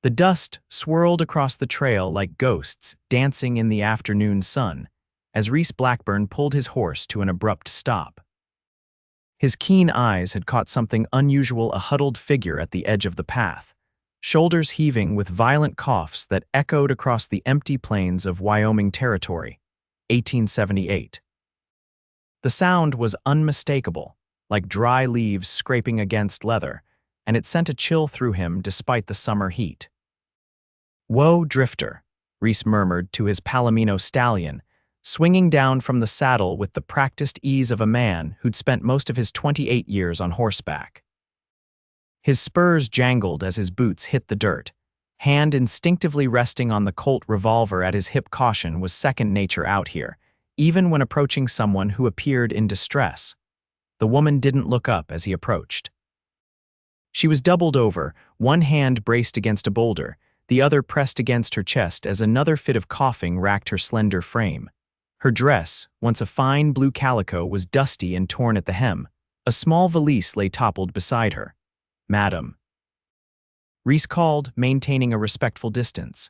The dust swirled across the trail like ghosts dancing in the afternoon sun as Reece Blackburn pulled his horse to an abrupt stop. His keen eyes had caught something unusual: a huddled figure at the edge of the path, shoulders heaving with violent coughs that echoed across the empty plains of Wyoming Territory, 1878. The sound was unmistakable, like dry leaves scraping against leather, and it sent a chill through him despite the summer heat. "Whoa, Drifter," Reece murmured to his Palomino stallion, swinging down from the saddle with the practiced ease of a man who'd spent most of his 28 years on horseback. His spurs jangled as his boots hit the dirt. Hand instinctively resting on the Colt revolver at his hip. Caution was second nature out here, even when approaching someone who appeared in distress. The woman didn't look up as he approached. She was doubled over, one hand braced against a boulder, the other pressed against her chest as another fit of coughing racked her slender frame. Her dress, once a fine blue calico, was dusty and torn at the hem. A small valise lay toppled beside her. "Madam," Reece called, maintaining a respectful distance.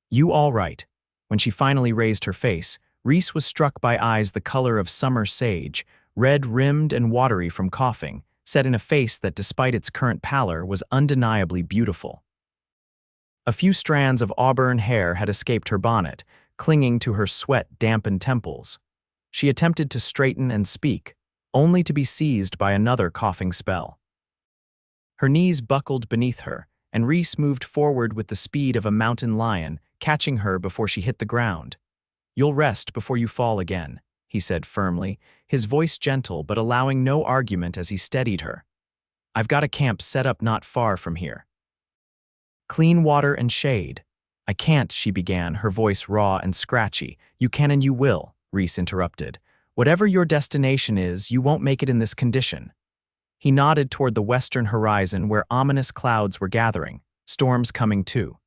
"You all right?" When she finally raised her face, Reece was struck by eyes the color of summer sage, red-rimmed and watery from coughing, set in a face that, despite its current pallor, was undeniably beautiful. A few strands of auburn hair had escaped her bonnet, clinging to her sweat-dampened temples. She attempted to straighten and speak, only to be seized by another coughing spell. Her knees buckled beneath her, and Reece moved forward with the speed of a mountain lion, catching her before she hit the ground. "You'll rest before you fall again," he said firmly, his voice gentle but allowing no argument as he steadied her. "I've got a camp set up not far from here. Clean water and shade." "I can't," she began, her voice raw and scratchy. "You can and you will," Reece interrupted. "Whatever your destination is, you won't make it in this condition." He nodded toward the western horizon where ominous clouds were gathering, storms coming too.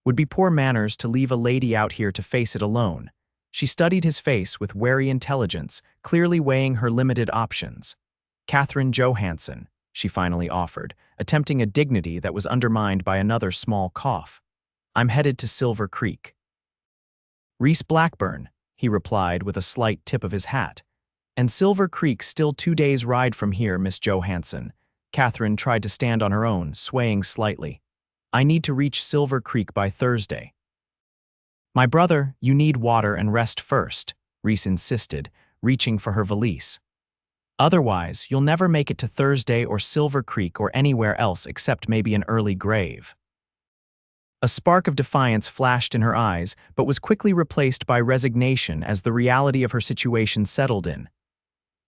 Would be poor manners to leave a lady out here to face it alone. She studied his face with wary intelligence, clearly weighing her limited options. "Katherine Johansson," she finally offered, attempting a dignity that was undermined by another small cough. "I'm headed to Silver Creek." "Reece Blackburn," he replied with a slight tip of his hat. "And Silver Creek still 2 days' ride from here, Miss Johansson." Katherine tried to stand on her own, swaying slightly. "I need to reach Silver Creek by Thursday." "My brother, you need water and rest first," Reece insisted, reaching for her valise. "Otherwise, you'll never make it to Thursday or Silver Creek or anywhere else except maybe an early grave." A spark of defiance flashed in her eyes, but was quickly replaced by resignation as the reality of her situation settled in.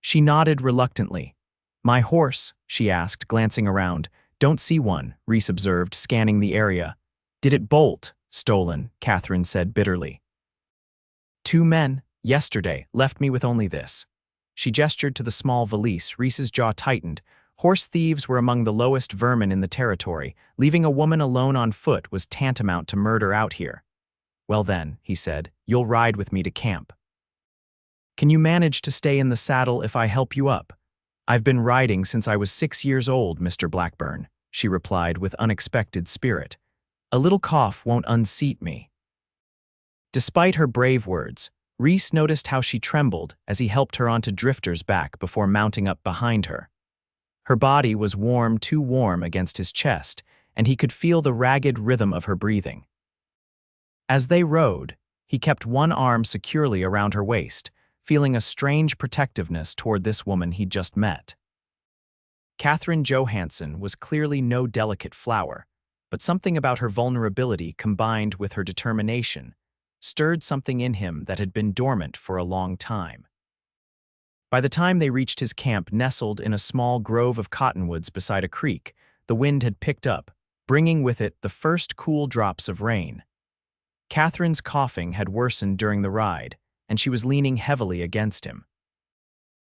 She nodded reluctantly. "My horse?" she asked, glancing around. "Don't see one," Reece observed, scanning the area. "Did it bolt?" "Stolen," Katherine said bitterly. "2 men, yesterday, left me with only this." She gestured to the small valise. Reece's jaw tightened. Horse thieves were among the lowest vermin in the territory. Leaving a woman alone on foot was tantamount to murder out here. "Well then," he said, "you'll ride with me to camp." "Can you manage to stay in the saddle if I help you up?" "I've been riding since I was 6 years old, Mr. Blackburn," she replied with unexpected spirit. "A little cough won't unseat me." Despite her brave words, Reece noticed how she trembled as he helped her onto Drifter's back before mounting up behind her. Her body was warm, too warm against his chest, and he could feel the ragged rhythm of her breathing. As they rode, he kept one arm securely around her waist, feeling a strange protectiveness toward this woman he'd just met. Katherine Johansson was clearly no delicate flower, but something about her vulnerability combined with her determination stirred something in him that had been dormant for a long time. By the time they reached his camp nestled in a small grove of cottonwoods beside a creek, the wind had picked up, bringing with it the first cool drops of rain. Katherine's coughing had worsened during the ride, and she was leaning heavily against him.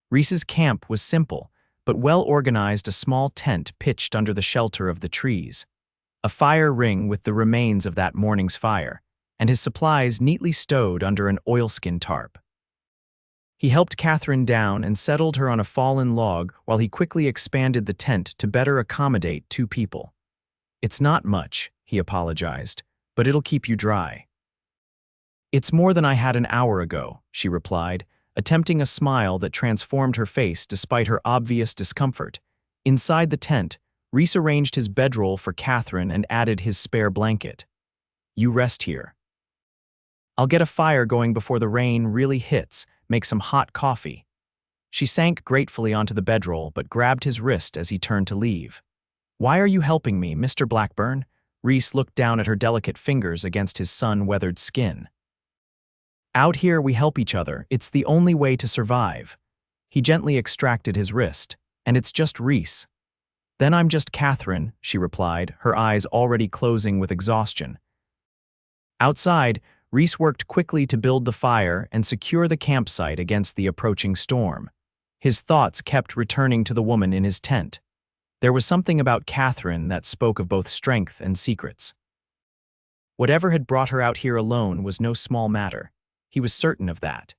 Reece's camp was simple, but well-organized: a small tent pitched under the shelter of the trees, a fire ring with the remains of that morning's fire, and his supplies neatly stowed under an oilskin tarp. He helped Katherine down and settled her on a fallen log while he quickly expanded the tent to better accommodate 2 people. "It's not much," he apologized, "but it'll keep you dry." "It's more than I had an hour ago," she replied, attempting a smile that transformed her face despite her obvious discomfort. Inside the tent, Reece arranged his bedroll for Katherine and added his spare blanket. "You rest here. I'll get a fire going before the rain really hits, make some hot coffee." She sank gratefully onto the bedroll but grabbed his wrist as he turned to leave. "Why are you helping me, Mr. Blackburn?" Reece looked down at her delicate fingers against his sun-weathered skin. "Out here we help each other. It's the only way to survive." He gently extracted his wrist. "And it's just Reece." "Then I'm just Katherine," she replied, her eyes already closing with exhaustion. Outside, Reece worked quickly to build the fire and secure the campsite against the approaching storm. His thoughts kept returning to the woman in his tent. There was something about Katherine that spoke of both strength and secrets. Whatever had brought her out here alone was no small matter. He was certain of that.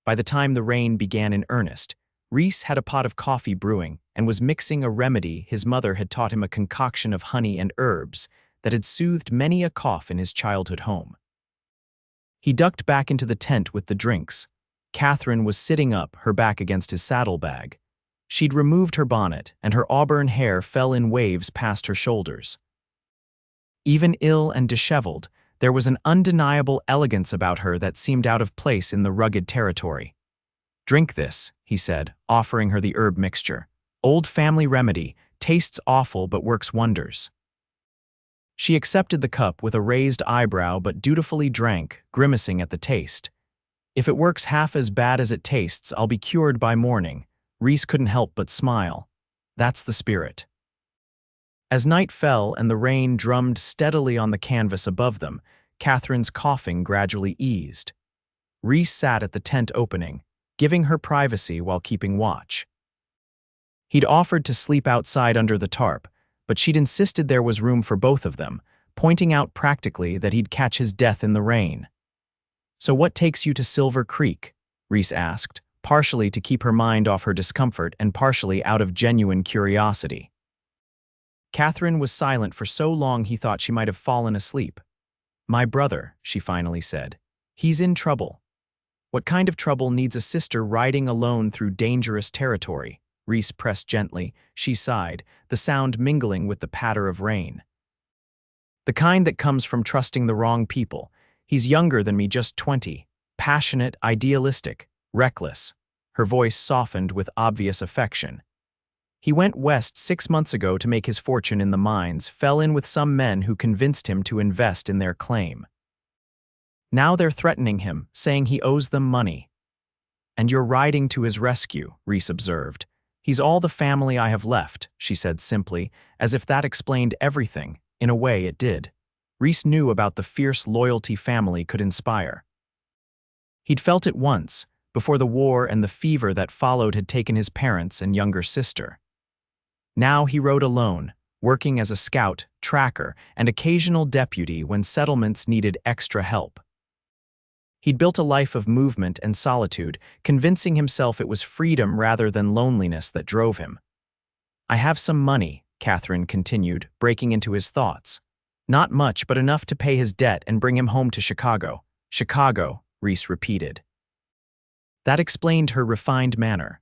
By the time the rain began in earnest, Reece had a pot of coffee brewing and was mixing a remedy his mother had taught him, a concoction of honey and herbs that had soothed many a cough in his childhood home. He ducked back into the tent with the drinks. Katherine was sitting up, her back against his saddlebag. She'd removed her bonnet, and her auburn hair fell in waves past her shoulders. Even ill and disheveled, there was an undeniable elegance about her that seemed out of place in the rugged territory. "Drink this," he said, offering her the herb mixture. "Old family remedy, tastes awful but works wonders." She accepted the cup with a raised eyebrow but dutifully drank, grimacing at the taste. "If it works half as bad as it tastes, I'll be cured by morning." Reece couldn't help but smile. That's the spirit. As night fell and the rain drummed steadily on the canvas above them, Katherine's coughing gradually eased. Reece sat at the tent opening, giving her privacy while keeping watch. He'd offered to sleep outside under the tarp, but she'd insisted there was room for both of them, pointing out practically that he'd catch his death in the rain. "So what takes you to Silver Creek?" Reece asked, partially to keep her mind off her discomfort and partially out of genuine curiosity. Katherine was silent for so long he thought she might have fallen asleep. "My brother," she finally said. "He's in trouble." "What kind of trouble needs a sister riding alone through dangerous territory?" Reece pressed gently. She sighed, the sound mingling with the patter of rain. "The kind that comes from trusting the wrong people. He's younger than me, just 20. Passionate, idealistic, reckless." Her voice softened with obvious affection. "He went west 6 months ago to make his fortune in the mines, fell in with some men who convinced him to invest in their claim. Now they're threatening him, saying he owes them money." "And you're riding to his rescue," Reece observed. "He's all the family I have left," she said simply, as if that explained everything. In a way, it did. Reece knew about the fierce loyalty family could inspire. He'd felt it once, before the war and the fever that followed had taken his parents and younger sister. Now he rode alone, working as a scout, tracker, and occasional deputy when settlements needed extra help. He'd built a life of movement and solitude, convincing himself it was freedom rather than loneliness that drove him. "I have some money," Katherine continued, breaking into his thoughts. "Not much, but enough to pay his debt and bring him home to Chicago." "Chicago," Reece repeated. That explained her refined manner.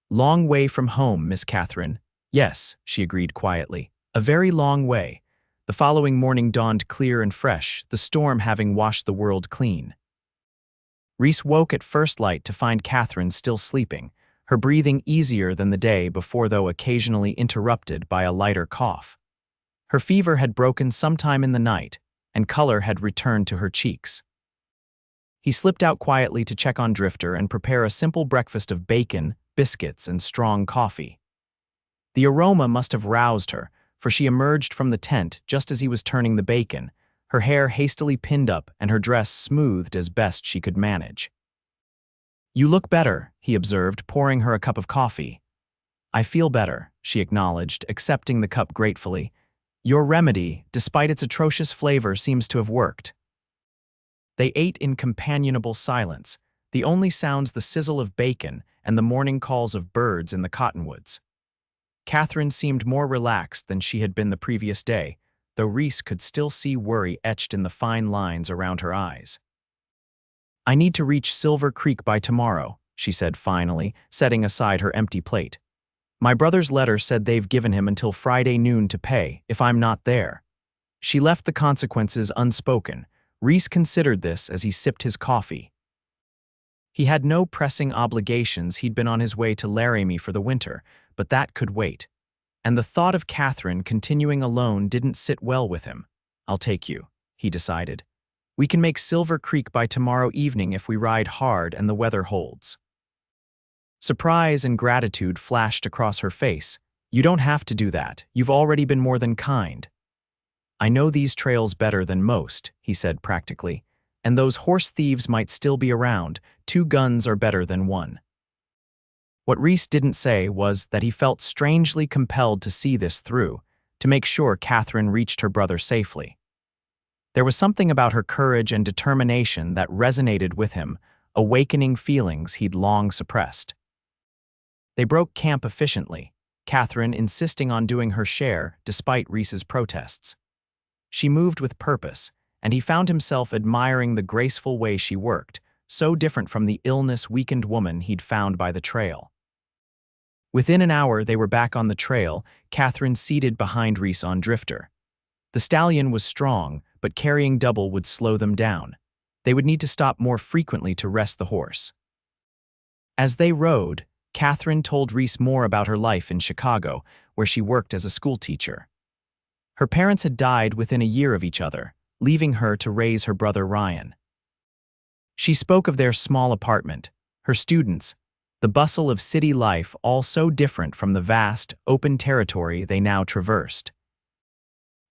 "Long way from home, Miss Katherine." "Yes," she agreed quietly. "A very long way." The following morning dawned clear and fresh, the storm having washed the world clean. Reece woke at first light to find Katherine still sleeping, her breathing easier than the day before, though occasionally interrupted by a lighter cough. Her fever had broken sometime in the night, and color had returned to her cheeks. He slipped out quietly to check on Drifter and prepare a simple breakfast of bacon, biscuits, and strong coffee. The aroma must have roused her, for she emerged from the tent just as he was turning the bacon, her hair hastily pinned up and her dress smoothed as best she could manage. "You look better," he observed, pouring her a cup of coffee. "I feel better," she acknowledged, accepting the cup gratefully. "Your remedy, despite its atrocious flavor, seems to have worked." They ate in companionable silence, the only sounds the sizzle of bacon and the morning calls of birds in the cottonwoods. Katherine seemed more relaxed than she had been the previous day, though Reece could still see worry etched in the fine lines around her eyes. "I need to reach Silver Creek by tomorrow," she said finally, setting aside her empty plate. "My brother's letter said they've given him until Friday noon to pay, if I'm not there." She left the consequences unspoken. Reece considered this as he sipped his coffee. He had no pressing obligations. He'd been on his way to Laramie for the winter, but that could wait. And the thought of Katherine continuing alone didn't sit well with him. "I'll take you," he decided. "We can make Silver Creek by tomorrow evening if we ride hard and the weather holds." Surprise and gratitude flashed across her face. "You don't have to do that. You've already been more than kind." "I know these trails better than most," he said practically. "And those horse thieves might still be around. 2 guns are better than 1. What Reece didn't say was that he felt strangely compelled to see this through, to make sure Katherine reached her brother safely. There was something about her courage and determination that resonated with him, awakening feelings he'd long suppressed. They broke camp efficiently, Katherine insisting on doing her share despite Reece's protests. She moved with purpose, and he found himself admiring the graceful way she worked, so different from the illness-weakened woman he'd found by the trail. Within an hour they were back on the trail, Katherine seated behind Reece on Drifter. The stallion was strong, but carrying double would slow them down. They would need to stop more frequently to rest the horse. As they rode, Katherine told Reece more about her life in Chicago, where she worked as a schoolteacher. Her parents had died within a year of each other, leaving her to raise her brother Ryan. She spoke of their small apartment, her students, the bustle of city life, all so different from the vast, open territory they now traversed.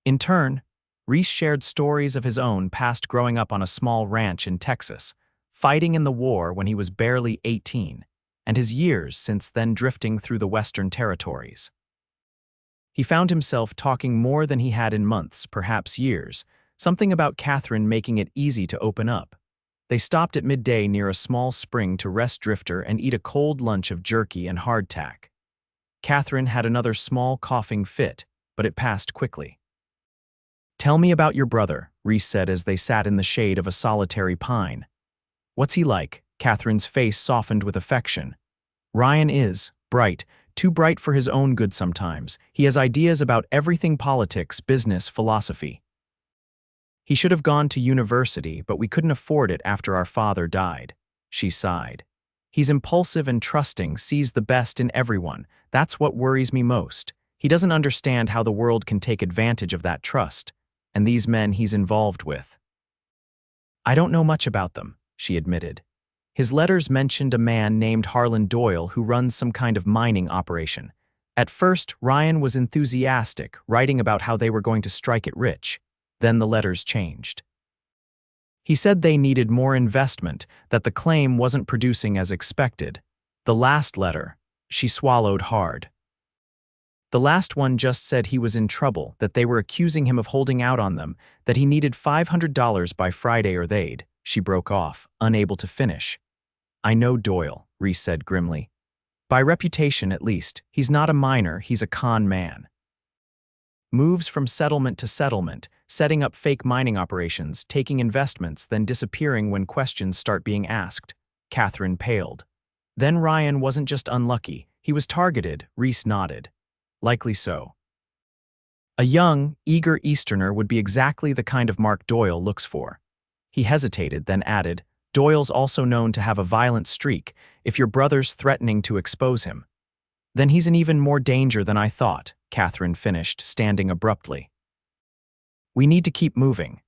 In turn, Reece shared stories of his own past growing up on a small ranch in Texas, fighting in the war when he was barely 18, and his years since then drifting through the Western territories. He found himself talking more than he had in months, perhaps years, something about Katherine making it easy to open up. They stopped at midday near a small spring to rest Drifter and eat a cold lunch of jerky and hardtack. Katherine had another small coughing fit, but it passed quickly. "Tell me about your brother," Reece said as they sat in the shade of a solitary pine. "What's he like?" Katherine's face softened with affection. "Ryan is bright, too bright for his own good sometimes. He has ideas about everything: politics, business, philosophy. He should have gone to university, but we couldn't afford it after our father died." She sighed. "He's impulsive and trusting, sees the best in everyone. That's what worries me most. He doesn't understand how the world can take advantage of that trust, and these men he's involved with." "I don't know much about them," she admitted. "His letters mentioned a man named Harlan Doyle who runs some kind of mining operation. At first, Ryan was enthusiastic, writing about how they were going to strike it rich. Then the letters changed. He said they needed more investment, that the claim wasn't producing as expected. The last letter," she swallowed hard. "The last one just said he was in trouble, that they were accusing him of holding out on them, that he needed $500 by Friday or they'd—" She broke off, unable to finish. "I know Doyle," Reece said grimly. "By reputation, at least. He's not a miner, he's a con man. Moves from settlement to settlement, setting up fake mining operations, taking investments, then disappearing when questions start being asked." Katherine paled. "Then Ryan wasn't just unlucky, he was targeted," Reece nodded. "Likely so. A young, eager Easterner would be exactly the kind of mark Doyle looks for." He hesitated, then added, "Doyle's also known to have a violent streak, if your brother's threatening to expose him." "Then he's in even more danger than I thought," Katherine finished, standing abruptly. "We need to keep moving."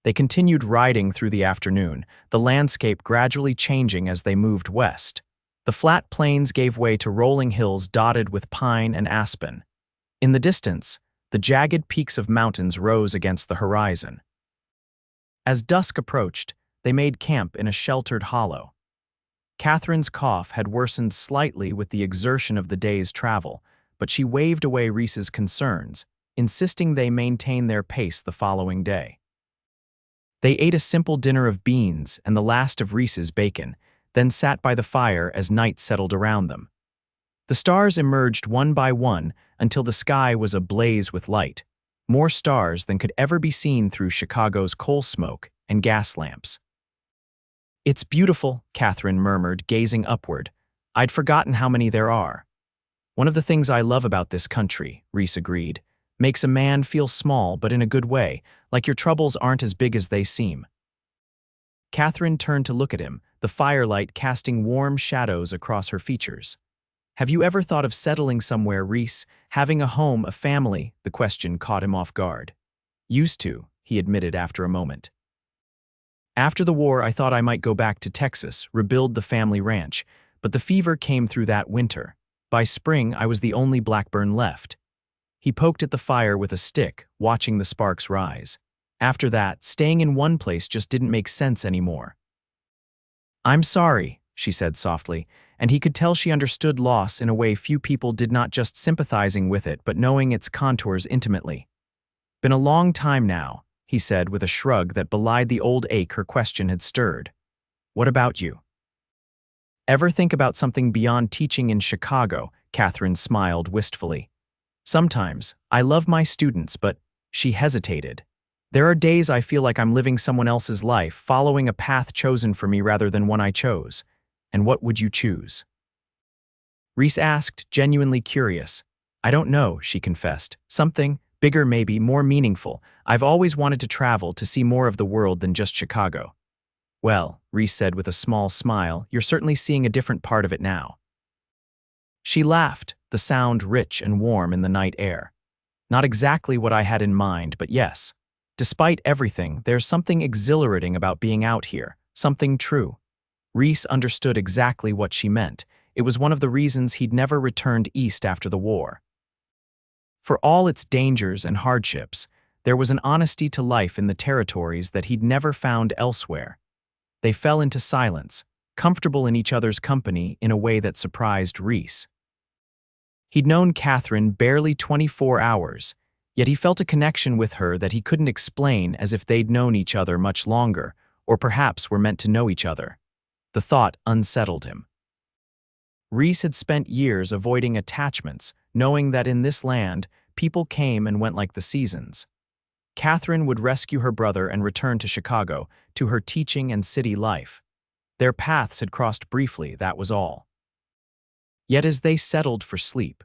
They continued riding through the afternoon, the landscape gradually changing as they moved west. The flat plains gave way to rolling hills dotted with pine and aspen. In the distance, the jagged peaks of mountains rose against the horizon. As dusk approached, they made camp in a sheltered hollow. Katherine's cough had worsened slightly with the exertion of the day's travel, but she waved away Reece's concerns, insisting they maintain their pace the following day. They ate a simple dinner of beans and the last of Reece's bacon, then sat by the fire as night settled around them. The stars emerged one by one until the sky was ablaze with light. more stars than could ever be seen through Chicago's coal smoke and gas lamps. "It's beautiful," Katherine murmured, gazing upward. "I'd forgotten how many there are." "One of the things I love about this country," Reece agreed, "makes a man feel small but in a good way, like your troubles aren't as big as they seem." Katherine turned to look at him, the firelight casting warm shadows across her features. "Have you ever thought of settling somewhere, Reece? Having a home, a family?" The question caught him off guard. "Used to," he admitted after a moment. "After the war, I thought I might go back to Texas, rebuild the family ranch, but the fever came through that winter. By spring, I was the only Blackburn left." He poked at the fire with a stick, watching the sparks rise. "After that, staying in one place just didn't make sense anymore." "I'm sorry," she said softly, and he could tell she understood loss in a way few people did, not just sympathizing with it but knowing its contours intimately. "Been a long time now," he said with a shrug that belied the old ache her question had stirred. "What about you? Ever think about something beyond teaching in Chicago?" Katherine smiled wistfully. "Sometimes. I love my students, but—" She hesitated. "There are days I feel like I'm living someone else's life, following a path chosen for me rather than one I chose. And what would you choose?" Reece asked, genuinely curious. "I don't know," she confessed. "Something bigger maybe, more meaningful. I've always wanted to travel, to see more of the world than just Chicago." "Well," Reece said with a small smile, "you're certainly seeing a different part of it now." She laughed, the sound rich and warm in the night air. "Not exactly what I had in mind, but yes. Despite everything, there's something exhilarating about being out here, something true." Reece understood exactly what she meant. It was one of the reasons he'd never returned east after the war. For all its dangers and hardships, there was an honesty to life in the territories that he'd never found elsewhere. They fell into silence, comfortable in each other's company in a way that surprised Reece. He'd known Katherine barely 24 hours, yet he felt a connection with her that he couldn't explain, as if they'd known each other much longer, or perhaps were meant to know each other. The thought unsettled him. Reece had spent years avoiding attachments, knowing that in this land, people came and went like the seasons. Katherine would rescue her brother and return to Chicago, to her teaching and city life. Their paths had crossed briefly, that was all. Yet as they settled for sleep,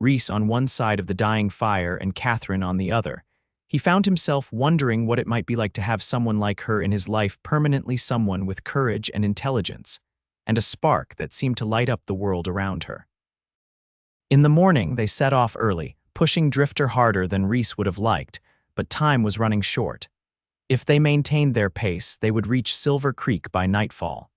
Reece on one side of the dying fire and Katherine on the other, he found himself wondering what it might be like to have someone like her in his life, permanently someone with courage and intelligence, and a spark that seemed to light up the world around her. In the morning, they set off early, pushing Drifter harder than Reece would have liked, but time was running short. If they maintained their pace, they would reach Silver Creek by nightfall.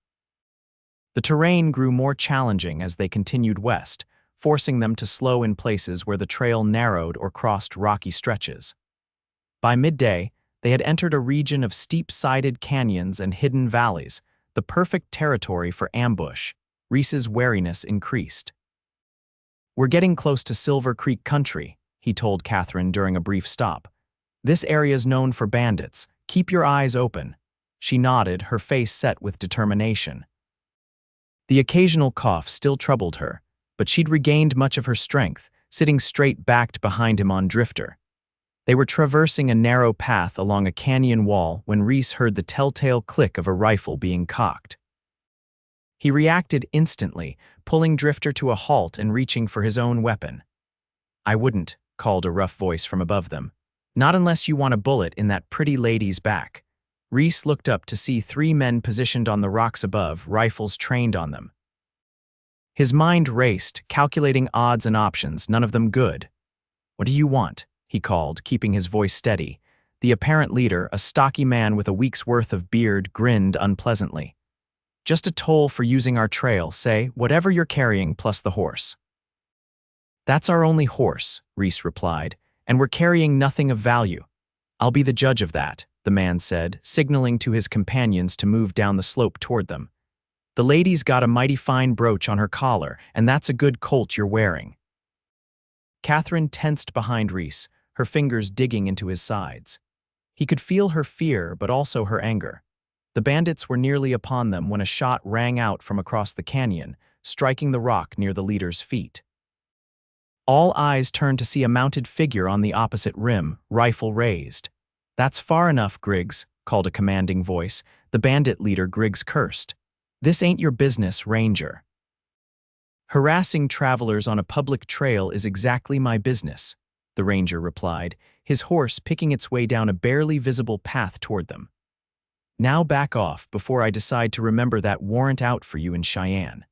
The terrain grew more challenging as they continued west, forcing them to slow in places where the trail narrowed or crossed rocky stretches. By midday, they had entered a region of steep-sided canyons and hidden valleys, the perfect territory for ambush. Reece's wariness increased. "We're getting close to Silver Creek country," he told Katherine during a brief stop. "This area's known for bandits. Keep your eyes open." She nodded, her face set with determination. The occasional cough still troubled her, but she'd regained much of her strength, sitting straight backed behind him on Drifter. They were traversing a narrow path along a canyon wall when Reece heard the telltale click of a rifle being cocked. He reacted instantly, pulling Drifter to a halt and reaching for his own weapon. "I wouldn't," called a rough voice from above them. "Not unless you want a bullet in that pretty lady's back." Reece looked up to see 3 men positioned on the rocks above, rifles trained on them. His mind raced, calculating odds and options, none of them good. "What do you want?" he called, keeping his voice steady. The apparent leader, a stocky man with a week's worth of beard, grinned unpleasantly. "Just a toll for using our trail, say, whatever you're carrying plus the horse." "That's our only horse," Reece replied, "and we're carrying nothing of value." "I'll be the judge of that," the man said, signaling to his companions to move down the slope toward them. "The lady's got a mighty fine brooch on her collar, and that's a good colt you're wearing." Katherine tensed behind Reece, her fingers digging into his sides. He could feel her fear, but also her anger. The bandits were nearly upon them when a shot rang out from across the canyon, striking the rock near the leader's feet. All eyes turned to see a mounted figure on the opposite rim, rifle raised. "That's far enough, Griggs," called a commanding voice. The bandit leader Griggs cursed. "This ain't your business, Ranger." "Harassing travelers on a public trail is exactly my business," the ranger replied, his horse picking its way down a barely visible path toward them. "Now back off before I decide to remember that warrant out for you in Cheyenne."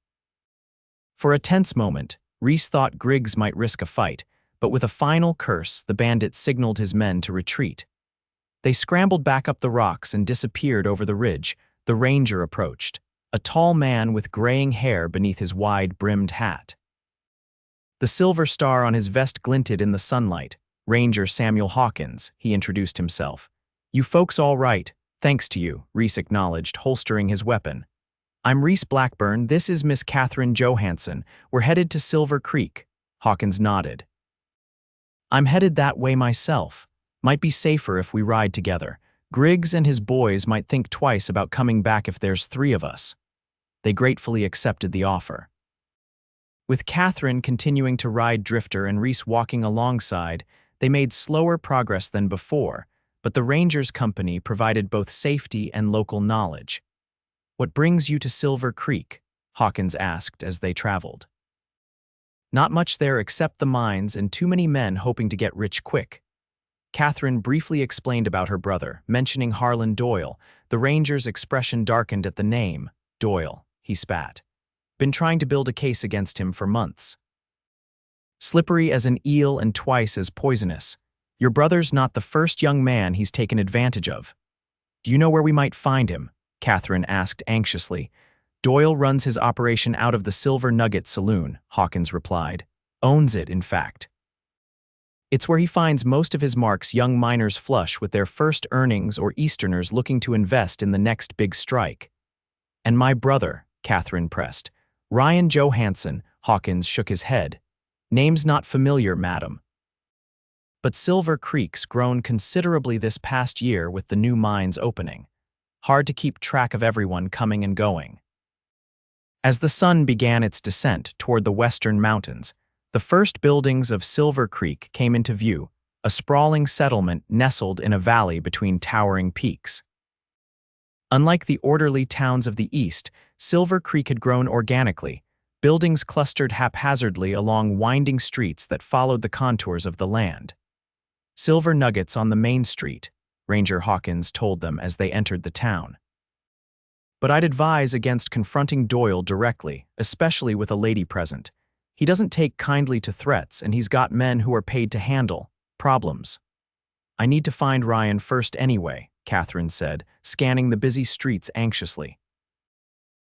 For a tense moment, Reece thought Griggs might risk a fight, but with a final curse, the bandit signaled his men to retreat. They scrambled back up the rocks and disappeared over the ridge. The ranger approached, a tall man with graying hair beneath his wide-brimmed hat. The silver star on his vest glinted in the sunlight. "Ranger Samuel Hawkins," he introduced himself. "You folks all right? Thanks to you," Reece acknowledged, holstering his weapon. "I'm Reece Blackburn. This is Miss Katherine Johansson. We're headed to Silver Creek." Hawkins nodded. "I'm headed that way myself. Might be safer if we ride together. Griggs and his boys might think twice about coming back if there's 3 of us." They gratefully accepted the offer. With Katherine continuing to ride Drifter and Reece walking alongside, they made slower progress than before, but the Ranger's company provided both safety and local knowledge. "What brings you to Silver Creek?" Hawkins asked as they traveled. "Not much there except the mines and too many men hoping to get rich quick." Katherine briefly explained about her brother, mentioning Harlan Doyle. The Ranger's expression darkened at the name. "Doyle," he spat. "Been trying to build a case against him for months. Slippery as an eel and twice as poisonous. Your brother's not the first young man he's taken advantage of." "Do you know where we might find him?" Katherine asked anxiously. "Doyle runs his operation out of the Silver Nugget Saloon," Hawkins replied. "Owns it, in fact. It's where he finds most of his marks young miners flush with their first earnings or Easterners looking to invest in the next big strike." "And my brother," Katherine pressed. "Ryan Johansson," Hawkins shook his head. "Name's not familiar, madam. But Silver Creek's grown considerably this past year with the new mines opening. Hard to keep track of everyone coming and going." As the sun began its descent toward the western mountains, the first buildings of Silver Creek came into view, a sprawling settlement nestled in a valley between towering peaks. Unlike the orderly towns of the east, Silver Creek had grown organically. Buildings clustered haphazardly along winding streets that followed the contours of the land. "Silver Nuggets on the main street," Ranger Hawkins told them as they entered the town. "But I'd advise against confronting Doyle directly, especially with a lady present. He doesn't take kindly to threats, and he's got men who are paid to handle problems." "I need to find Ryan first anyway," Katherine said, scanning the busy streets anxiously.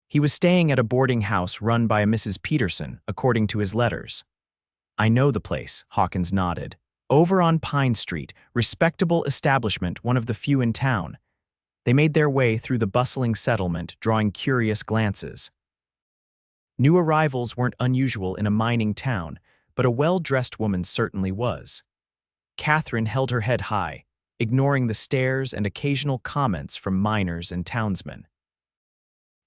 "He was staying at a boarding house run by a Mrs. Peterson, according to his letters." "I know the place," Hawkins nodded. "Over on Pine Street, respectable establishment, one of the few in town." They made their way through the bustling settlement, drawing curious glances. New arrivals weren't unusual in a mining town, but a well-dressed woman certainly was. Katherine held her head high, ignoring the stares and occasional comments from miners and townsmen.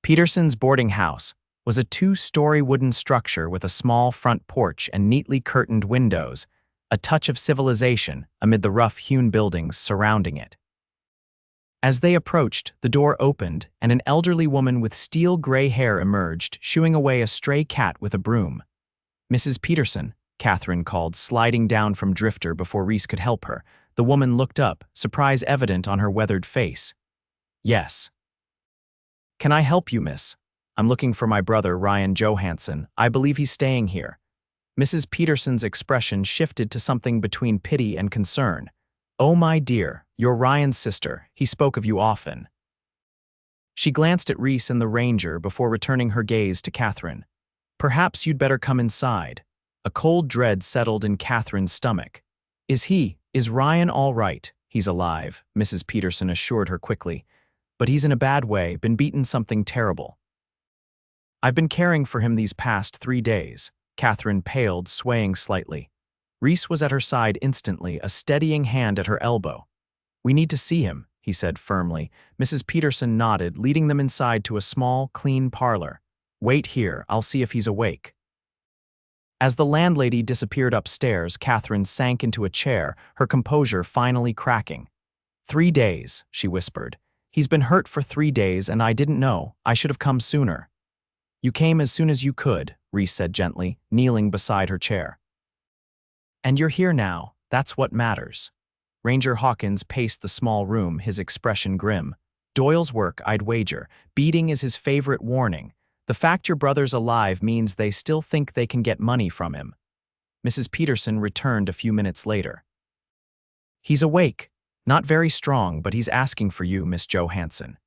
Peterson's boarding house was a 2-story wooden structure with a small front porch and neatly curtained windows, a touch of civilization amid the rough-hewn buildings surrounding it. As they approached, the door opened and an elderly woman with steel-gray hair emerged, shooing away a stray cat with a broom. "Mrs. Peterson," Katherine called, sliding down from Drifter before Reece could help her. The woman looked up, surprise evident on her weathered face. "Yes." "Can I help you, miss? I'm looking for my brother, Ryan Johansson. I believe he's staying here." Mrs. Peterson's expression shifted to something between pity and concern. "Oh, my dear, you're Ryan's sister. He spoke of you often." She glanced at Reece and the ranger before returning her gaze to Katherine. "Perhaps you'd better come inside." A cold dread settled in Katherine's stomach. Is Ryan all right?" "He's alive," Mrs. Peterson assured her quickly. "But he's in a bad way, been beaten something terrible. I've been caring for him these past 3 days." Katherine paled, swaying slightly. Reece was at her side instantly, a steadying hand at her elbow. "We need to see him," he said firmly. Mrs. Peterson nodded, leading them inside to a small, clean parlor. "Wait here, I'll see if he's awake." As the landlady disappeared upstairs, Katherine sank into a chair, her composure finally cracking. 3 days, she whispered. He's been hurt for 3 days and I didn't know. I should have come sooner. You came as soon as you could, Reece said gently, kneeling beside her chair. And you're here now, that's what matters. Ranger Hawkins paced the small room, his expression grim. Doyle's work, I'd wager. Beating is his favorite warning. The fact your brother's alive means they still think they can get money from him. Mrs. Peterson returned a few minutes later. He's awake. Not very strong, but he's asking for you, Miss Johansson.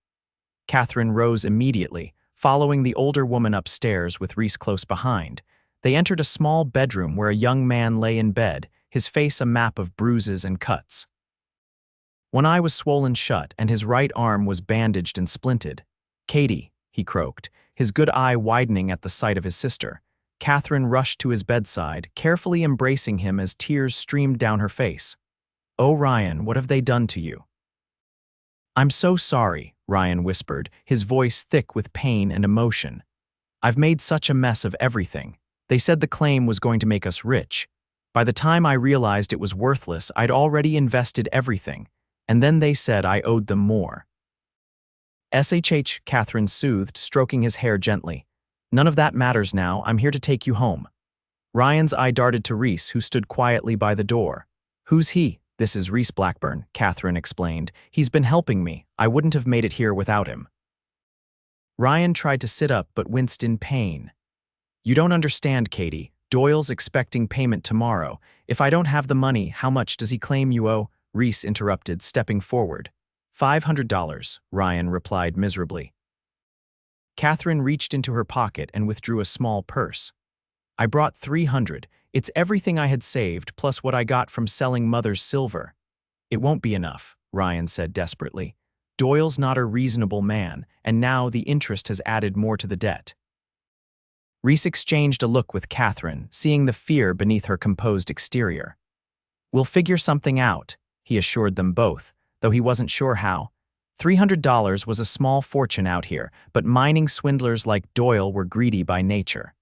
Katherine rose immediately, following the older woman upstairs with Reece close behind. They entered a small bedroom where a young man lay in bed, his face a map of bruises and cuts. One eye was swollen shut, and his right arm was bandaged and splinted. Katie, he croaked, his good eye widening at the sight of his sister. Katherine rushed to his bedside, carefully embracing him as tears streamed down her face. Oh, Ryan, what have they done to you? I'm so sorry, Ryan whispered, his voice thick with pain and emotion. I've made such a mess of everything. They said the claim was going to make us rich. By the time I realized it was worthless, I'd already invested everything, and then they said I owed them more. SHH, Katherine soothed, stroking his hair gently. None of that matters now, I'm here to take you home. Ryan's eye darted to Reece, who stood quietly by the door. Who's he? This is Reece Blackburn, Katherine explained. He's been helping me. I wouldn't have made it here without him. Ryan tried to sit up but winced in pain. You don't understand, Katie. Doyle's expecting payment tomorrow. If I don't have the money, how much does he claim you owe? Reece interrupted, stepping forward. $500, Ryan replied miserably. Katherine reached into her pocket and withdrew a small purse. I brought $300. It's everything I had saved, plus what I got from selling Mother's silver. It won't be enough, Ryan said desperately. Doyle's not a reasonable man, and now the interest has added more to the debt. Reece exchanged a look with Katherine, seeing the fear beneath her composed exterior. We'll figure something out, he assured them both, though he wasn't sure how. $300 was a small fortune out here, but mining swindlers like Doyle were greedy by nature.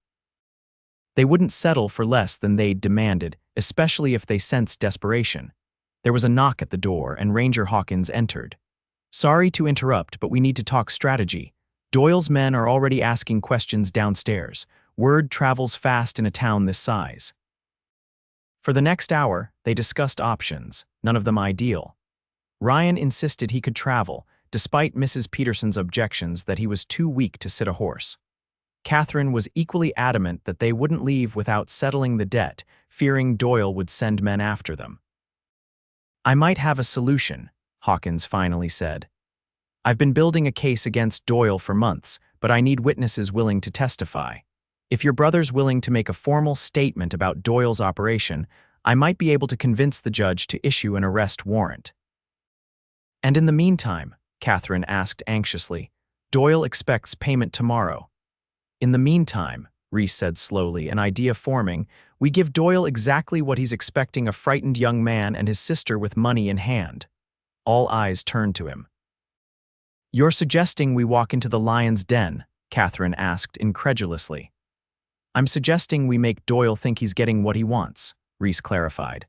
They wouldn't settle for less than they'd demanded, especially if they sensed desperation. There was a knock at the door, and Ranger Hawkins entered. Sorry to interrupt, but we need to talk strategy. Doyle's men are already asking questions downstairs. Word travels fast in a town this size. For the next hour, they discussed options, none of them ideal. Ryan insisted he could travel, despite Mrs. Peterson's objections that he was too weak to sit a horse. Katherine was equally adamant that they wouldn't leave without settling the debt, fearing Doyle would send men after them. I might have a solution, Hawkins finally said. I've been building a case against Doyle for months, but I need witnesses willing to testify. If your brother's willing to make a formal statement about Doyle's operation, I might be able to convince the judge to issue an arrest warrant. And in the meantime, Katherine asked anxiously, Doyle expects payment tomorrow. In the meantime, Reece said slowly, an idea forming, we give Doyle exactly what he's expecting, a frightened young man and his sister with money in hand. All eyes turned to him. You're suggesting we walk into the lion's den? Katherine asked incredulously. I'm suggesting we make Doyle think he's getting what he wants, Reece clarified.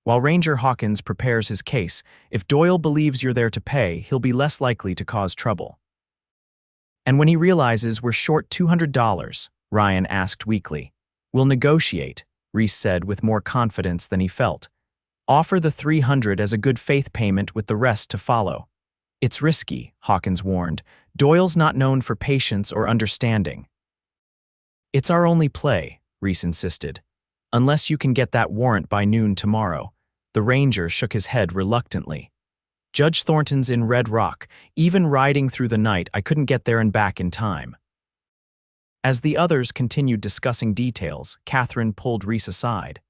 While Ranger Hawkins prepares his case, if Doyle believes you're there to pay, he'll be less likely to cause trouble. And when he realizes we're short $200, Ryan asked weakly. We'll negotiate, Reece said with more confidence than he felt. Offer the $300 as a good faith payment with the rest to follow. It's risky, Hawkins warned. Doyle's not known for patience or understanding. It's our only play, Reece insisted. Unless you can get that warrant by noon tomorrow. The ranger shook his head reluctantly. Judge Thornton's in Red Rock. Even riding through the night, I couldn't get there and back in time. As the others continued discussing details, Katherine pulled Reece aside.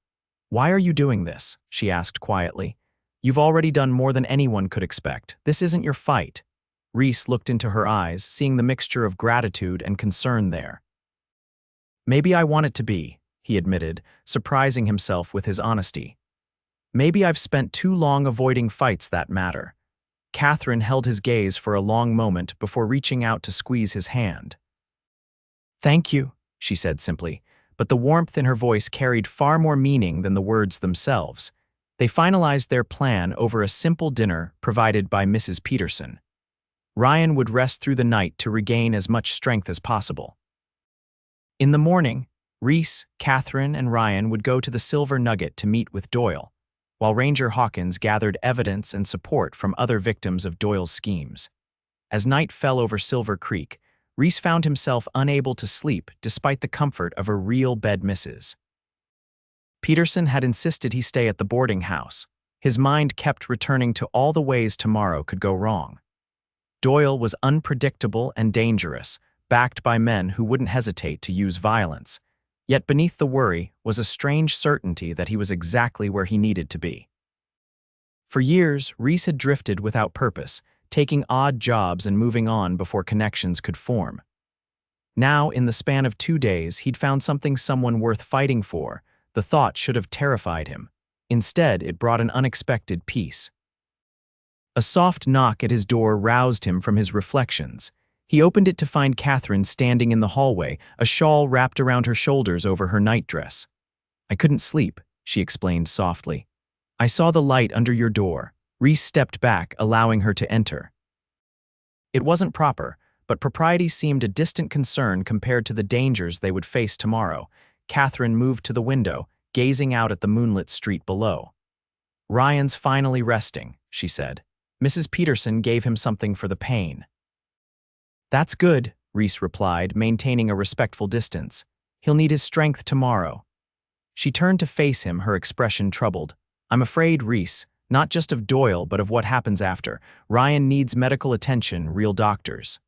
Why are you doing this? She asked quietly. You've already done more than anyone could expect. This isn't your fight. Reece looked into her eyes, seeing the mixture of gratitude and concern there. Maybe I want it to be, he admitted, surprising himself with his honesty. Maybe I've spent too long avoiding fights that matter. Katherine held his gaze for a long moment before reaching out to squeeze his hand. Thank you, she said simply, but the warmth in her voice carried far more meaning than the words themselves. They finalized their plan over a simple dinner provided by Mrs. Peterson. Ryan would rest through the night to regain as much strength as possible. In the morning, Reece, Katherine, and Ryan would go to the Silver Nugget to meet with Doyle, while Ranger Hawkins gathered evidence and support from other victims of Doyle's schemes. As night fell over Silver Creek, Reece found himself unable to sleep despite the comfort of a real bed missus. Peterson had insisted he stay at the boarding house. His mind kept returning to all the ways tomorrow could go wrong. Doyle was unpredictable and dangerous, backed by men who wouldn't hesitate to use violence. Yet beneath the worry was a strange certainty that he was exactly where he needed to be. For years, Reece had drifted without purpose, taking odd jobs and moving on before connections could form. Now, in the span of 2 days, he'd found someone worth fighting for. The thought should have terrified him. Instead, it brought an unexpected peace. A soft knock at his door roused him from his reflections. He opened it to find Katherine standing in the hallway, a shawl wrapped around her shoulders over her nightdress. "I couldn't sleep," she explained softly. "I saw the light under your door." Reece stepped back, allowing her to enter. It wasn't proper, but propriety seemed a distant concern compared to the dangers they would face tomorrow. Katherine moved to the window, gazing out at the moonlit street below. "Ryan's finally resting," she said. "Mrs. Peterson gave him something for the pain." "That's good," Reece replied, maintaining a respectful distance. "He'll need his strength tomorrow." She turned to face him, her expression troubled. "I'm afraid, Reece, not just of Doyle, but of what happens after. Ryan needs medical attention, real doctors.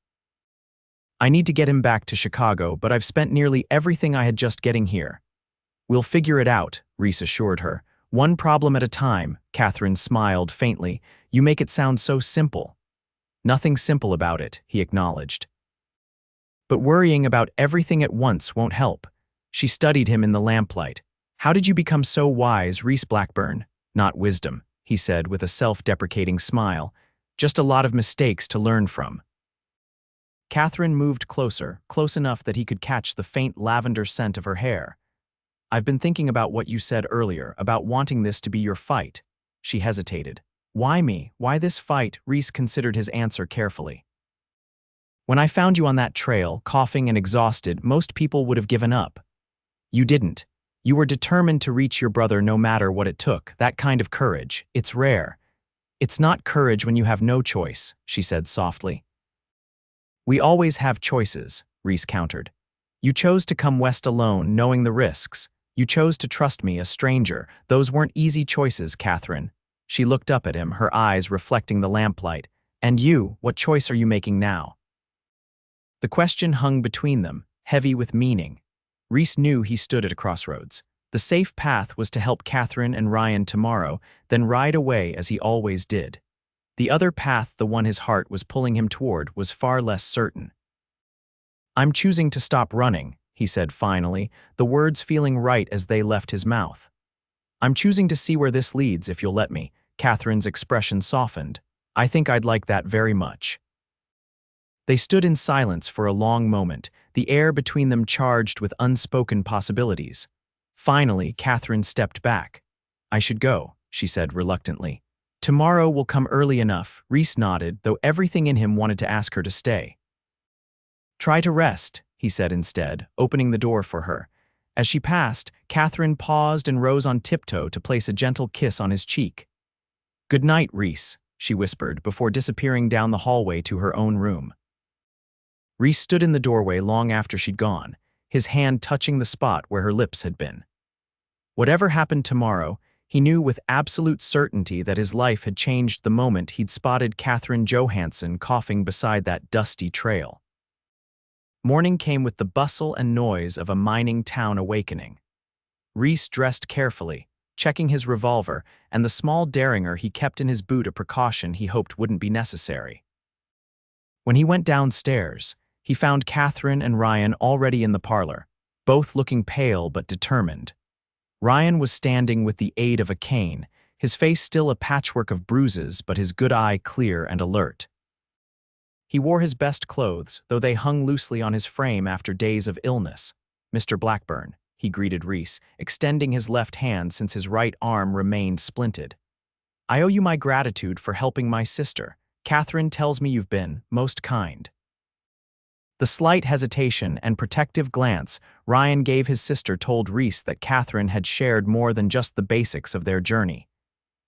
I need to get him back to Chicago, but I've spent nearly everything I had just getting here." "We'll figure it out," Reece assured her. "One problem at a time." Katherine smiled faintly. "You make it sound so simple." "Nothing simple about it," he acknowledged. "But worrying about everything at once won't help." She studied him in the lamplight. "How did you become so wise, Reece Blackburn?" "Not wisdom," he said with a self-deprecating smile. "Just a lot of mistakes to learn from." Katherine moved closer, close enough that he could catch the faint lavender scent of her hair. "I've been thinking about what you said earlier, about wanting this to be your fight." She hesitated. "Why me? Why this fight?" Reece considered his answer carefully. "When I found you on that trail, coughing and exhausted, most people would have given up. You didn't. You were determined to reach your brother no matter what it took. That kind of courage. It's rare." "It's not courage when you have no choice," she said softly. "We always have choices," Reece countered. "You chose to come west alone, knowing the risks. You chose to trust me, a stranger. Those weren't easy choices, Katherine." She looked up at him, her eyes reflecting the lamplight. "And you, what choice are you making now?" The question hung between them, heavy with meaning. Reece knew he stood at a crossroads. The safe path was to help Katherine and Ryan tomorrow, then ride away as he always did. The other path, the one his heart was pulling him toward, was far less certain. "I'm choosing to stop running," he said finally, the words feeling right as they left his mouth. "I'm choosing to see where this leads, if you'll let me." Katherine's expression softened. "I think I'd like that very much." They stood in silence for a long moment, the air between them charged with unspoken possibilities. Finally, Katherine stepped back. "I should go," she said reluctantly. "Tomorrow will come early enough." Reece nodded, though everything in him wanted to ask her to stay. "Try to rest," he said instead, opening the door for her. As she passed, Katherine paused and rose on tiptoe to place a gentle kiss on his cheek. "Good night, Reece," she whispered before disappearing down the hallway to her own room. Reece stood in the doorway long after she'd gone, his hand touching the spot where her lips had been. Whatever happened tomorrow, he knew with absolute certainty that his life had changed the moment he'd spotted Katherine Johansson coughing beside that dusty trail. Morning came with the bustle and noise of a mining town awakening. Reece dressed carefully, checking his revolver and the small derringer he kept in his boot, a precaution he hoped wouldn't be necessary. When he went downstairs, he found Katherine and Ryan already in the parlor, both looking pale but determined. Ryan was standing with the aid of a cane, his face still a patchwork of bruises but his good eye clear and alert. He wore his best clothes, though they hung loosely on his frame after days of illness. "Mr. Blackburn," he greeted Reece, extending his left hand since his right arm remained splinted. "I owe you my gratitude for helping my sister. Katherine tells me you've been most kind." The slight hesitation and protective glance Ryan gave his sister told Reece that Katherine had shared more than just the basics of their journey.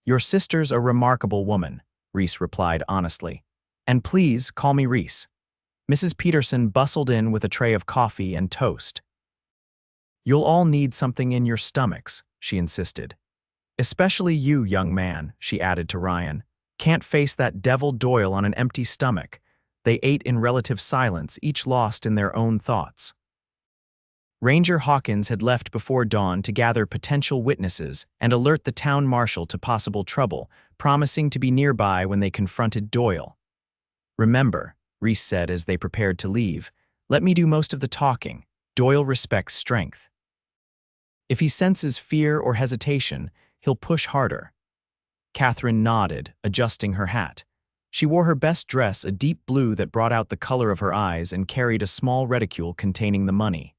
"Your sister's a remarkable woman," Reece replied honestly. "And please call me Reece." Mrs. Peterson bustled in with a tray of coffee and toast. "You'll all need something in your stomachs," she insisted. "Especially you, young man," she added to Ryan. "Can't face that devil Doyle on an empty stomach." They ate in relative silence, each lost in their own thoughts. Ranger Hawkins had left before dawn to gather potential witnesses and alert the town marshal to possible trouble, promising to be nearby when they confronted Doyle. "Remember," Reece said as they prepared to leave, "let me do most of the talking. Doyle respects strength. If he senses fear or hesitation, he'll push harder." Katherine nodded, adjusting her hat. She wore her best dress, a deep blue that brought out the color of her eyes, and carried a small reticule containing the money.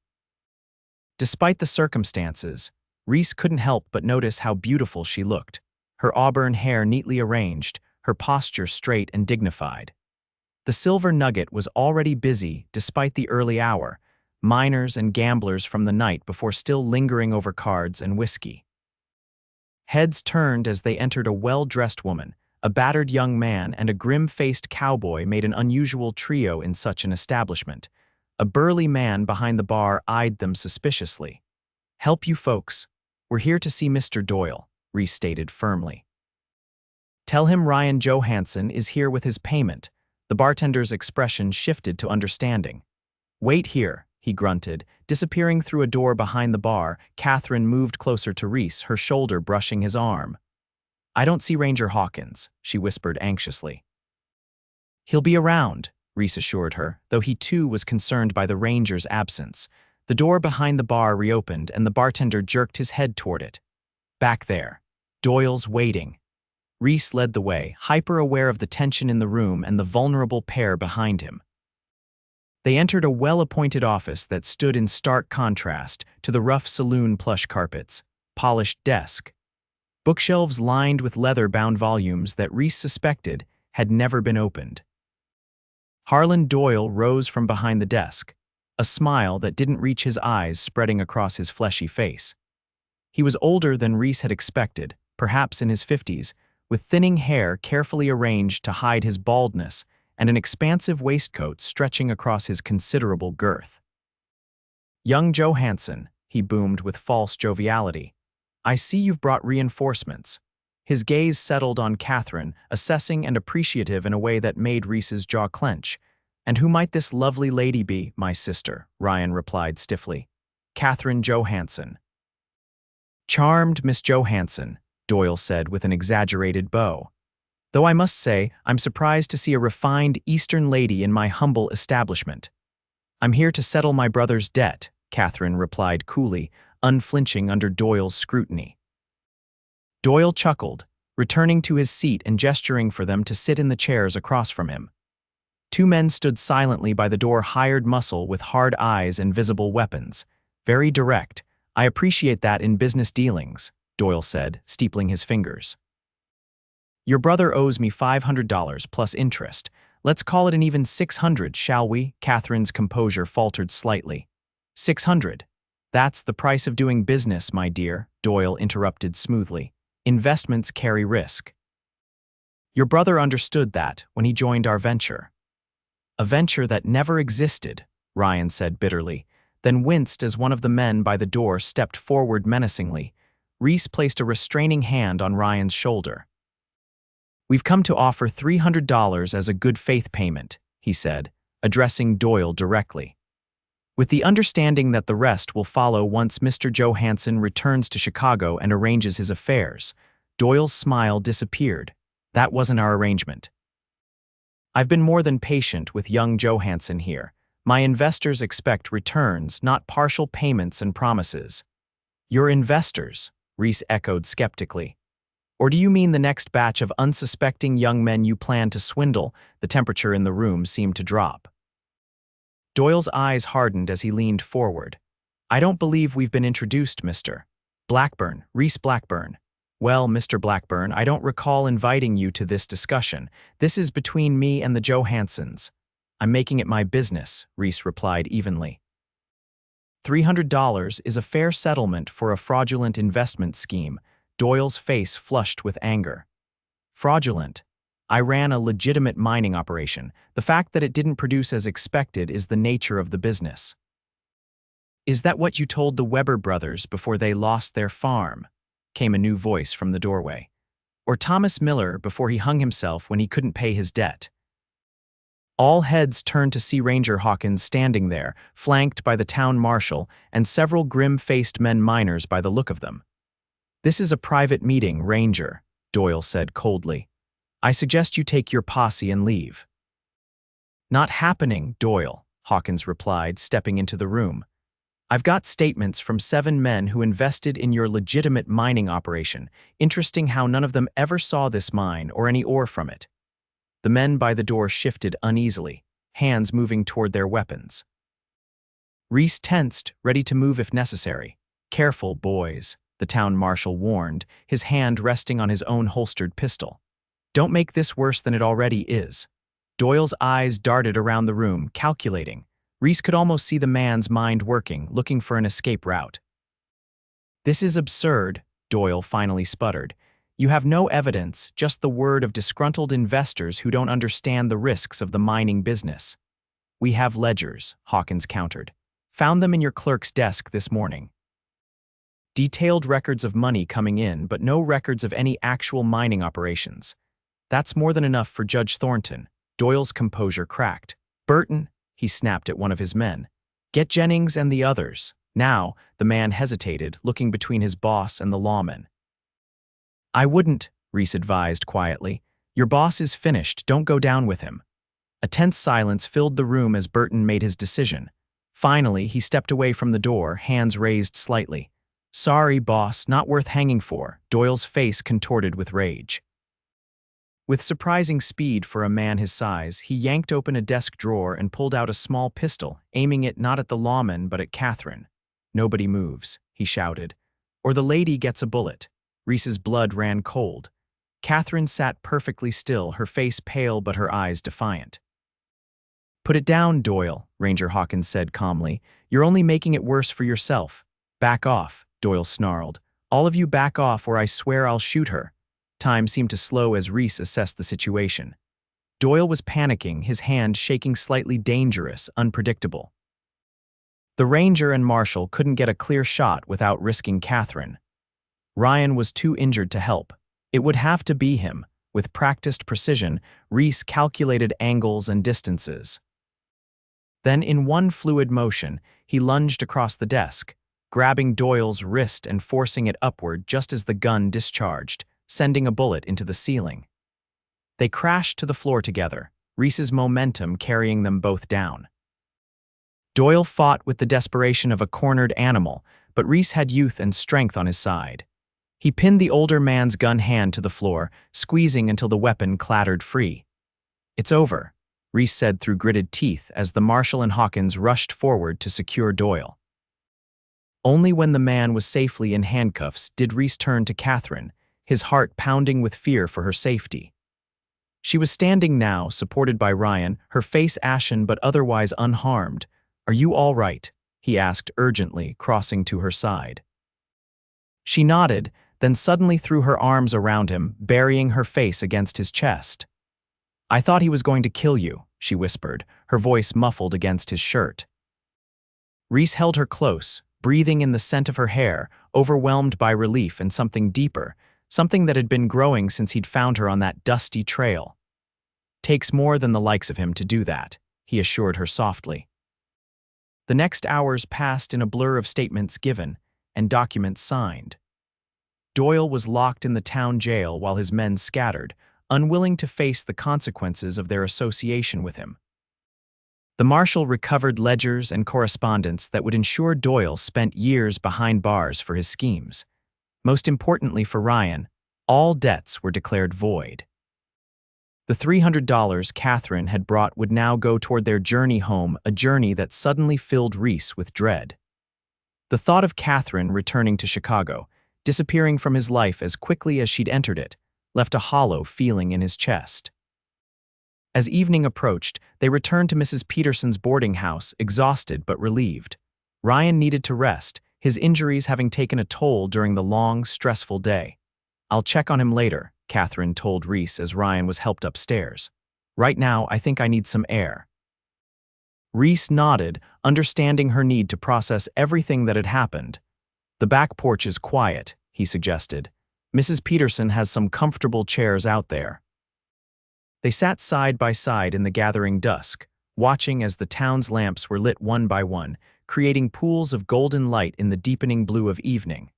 Despite the circumstances, Reece couldn't help but notice how beautiful she looked, her auburn hair neatly arranged, her posture straight and dignified. The silver nugget was already busy despite the early hour, miners and gamblers from the night before still lingering over cards and whiskey. Heads turned as they entered a well-dressed woman. A battered young man and a grim-faced cowboy made an unusual trio in such an establishment. A burly man behind the bar eyed them suspiciously. "Help you folks. We're here to see Mr. Doyle," Reece stated firmly. "Tell him Ryan Johansson is here with his payment." The bartender's expression shifted to understanding. "Wait here," he grunted. Disappearing through a door behind the bar, Katherine moved closer to Reece, her shoulder brushing his arm. "I don't see Ranger Hawkins," she whispered anxiously. "He'll be around," Reece assured her, though he too was concerned by the ranger's absence. The door behind the bar reopened and the bartender jerked his head toward it. "Back there. Doyle's waiting." Reece led the way, hyper-aware of the tension in the room and the vulnerable pair behind him. They entered a well-appointed office that stood in stark contrast to the rough saloon plush carpets, polished desk, bookshelves lined with leather-bound volumes that Reece suspected had never been opened. Harlan Doyle rose from behind the desk, a smile that didn't reach his eyes spreading across his fleshy face. He was older than Reece had expected, perhaps in his 50s, with thinning hair carefully arranged to hide his baldness and an expansive waistcoat stretching across his considerable girth. "Young Johansson," he boomed with false joviality. "I see you've brought reinforcements." His gaze settled on Katherine, assessing and appreciative in a way that made Reece's jaw clench. "And who might this lovely lady be, my sister?" Ryan replied stiffly. "Katherine Johansson." "Charmed Miss Johansson," Doyle said with an exaggerated bow. "Though I must say, I'm surprised to see a refined Eastern lady in my humble establishment." "I'm here to settle my brother's debt," Katherine replied coolly, unflinching under Doyle's scrutiny. Doyle chuckled, returning to his seat and gesturing for them to sit in the chairs across from him. Two men stood silently by the door, hired muscle with hard eyes and visible weapons. "Very direct. I appreciate that in business dealings," Doyle said, steepling his fingers. "Your brother owes me $500 plus interest. Let's call it an even 600, shall we?" Katherine's composure faltered slightly. 600. "That's the price of doing business, my dear," Doyle interrupted smoothly. "Investments carry risk. Your brother understood that when he joined our venture." "A venture that never existed," Ryan said bitterly, then winced as one of the men by the door stepped forward menacingly. Reece placed a restraining hand on Ryan's shoulder. "We've come to offer $300 as a good faith payment," he said, addressing Doyle directly, "with the understanding that the rest will follow once Mr. Johansson returns to Chicago and arranges his affairs." Doyle's smile disappeared. "That wasn't our arrangement. I've been more than patient with young Johansson here. My investors expect returns, not partial payments and promises." "Your investors?" Reece echoed skeptically. "Or do you mean the next batch of unsuspecting young men you plan to swindle?" The temperature in the room seemed to drop. Doyle's eyes hardened as he leaned forward. I don't believe we've been introduced, Mr. Blackburn, Reece Blackburn. Well, Mr. Blackburn, I don't recall inviting you to this discussion. This is between me and the Johanssons. I'm making it my business, Reece replied evenly. $300 is a fair settlement for a fraudulent investment scheme. Doyle's face flushed with anger. Fraudulent. I ran a legitimate mining operation. The fact that it didn't produce as expected is the nature of the business. Is that what you told the Weber brothers before they lost their farm? Came a new voice from the doorway. Or Thomas Miller before he hung himself when he couldn't pay his debt? All heads turned to see Ranger Hawkins standing there, flanked by the town marshal and several grim-faced men miners by the look of them. This is a private meeting, Ranger, Doyle said coldly. I suggest you take your posse and leave. Not happening, Doyle, Hawkins replied, stepping into the room. I've got statements from 7 men who invested in your legitimate mining operation. Interesting how none of them ever saw this mine or any ore from it. The men by the door shifted uneasily, hands moving toward their weapons. Reece tensed, ready to move if necessary. Careful, boys, the town marshal warned, his hand resting on his own holstered pistol. Don't make this worse than it already is. Doyle's eyes darted around the room, calculating. Reece could almost see the man's mind working, looking for an escape route. This is absurd, Doyle finally sputtered. You have no evidence, just the word of disgruntled investors who don't understand the risks of the mining business. We have ledgers, Hawkins countered. Found them in your clerk's desk this morning. Detailed records of money coming in, but no records of any actual mining operations. That's more than enough for Judge Thornton. Doyle's composure cracked. Burton, he snapped at one of his men. Get Jennings and the others. Now, the man hesitated, looking between his boss and the lawman. I wouldn't, Reece advised quietly. Your boss is finished, don't go down with him. A tense silence filled the room as Burton made his decision. Finally, he stepped away from the door, hands raised slightly. Sorry, boss, not worth hanging for. Doyle's face contorted with rage. With surprising speed for a man his size, he yanked open a desk drawer and pulled out a small pistol, aiming it not at the lawman but at Katherine. Nobody moves, he shouted. Or the lady gets a bullet. Reece's blood ran cold. Katherine sat perfectly still, her face pale but her eyes defiant. Put it down, Doyle, Ranger Hawkins said calmly. You're only making it worse for yourself. Back off, Doyle snarled. All of you back off or I swear I'll shoot her. Time seemed to slow as Reece assessed the situation. Doyle was panicking, his hand shaking slightly dangerous, unpredictable. The ranger and marshal couldn't get a clear shot without risking Katherine. Ryan was too injured to help. It would have to be him. With practiced precision, Reece calculated angles and distances. Then, in one fluid motion, he lunged across the desk, grabbing Doyle's wrist and forcing it upward just as the gun discharged, sending a bullet into the ceiling. They crashed to the floor together, Reece's momentum carrying them both down. Doyle fought with the desperation of a cornered animal, but Reece had youth and strength on his side. He pinned the older man's gun hand to the floor, squeezing until the weapon clattered free. It's over, Reece said through gritted teeth as the marshal and Hawkins rushed forward to secure Doyle. Only when the man was safely in handcuffs did Reece turn to Katherine, his heart pounding with fear for her safety. She was standing now, supported by Ryan, her face ashen but otherwise unharmed. Are you all right? He asked urgently, crossing to her side. She nodded, then suddenly threw her arms around him, burying her face against his chest. I thought he was going to kill you, she whispered, her voice muffled against his shirt. Reece held her close, breathing in the scent of her hair, overwhelmed by relief and something deeper, something that had been growing since he'd found her on that dusty trail. Takes more than the likes of him to do that, he assured her softly. The next hours passed in a blur of statements given and documents signed. Doyle was locked in the town jail while his men scattered, unwilling to face the consequences of their association with him. The marshal recovered ledgers and correspondence that would ensure Doyle spent years behind bars for his schemes. Most importantly for Ryan, all debts were declared void. The $300 Katherine had brought would now go toward their journey home, a journey that suddenly filled Reece with dread. The thought of Katherine returning to Chicago, disappearing from his life as quickly as she'd entered it, left a hollow feeling in his chest. As evening approached, they returned to Mrs. Peterson's boarding house, exhausted but relieved. Ryan needed to rest, his injuries having taken a toll during the long, stressful day. "I'll check on him later," Katherine told Reece as Ryan was helped upstairs. "Right now, I think I need some air." Reece nodded, understanding her need to process everything that had happened. "The back porch is quiet," he suggested. "Mrs. Peterson has some comfortable chairs out there." They sat side by side in the gathering dusk, watching as the town's lamps were lit one by one, creating pools of golden light in the deepening blue of evening.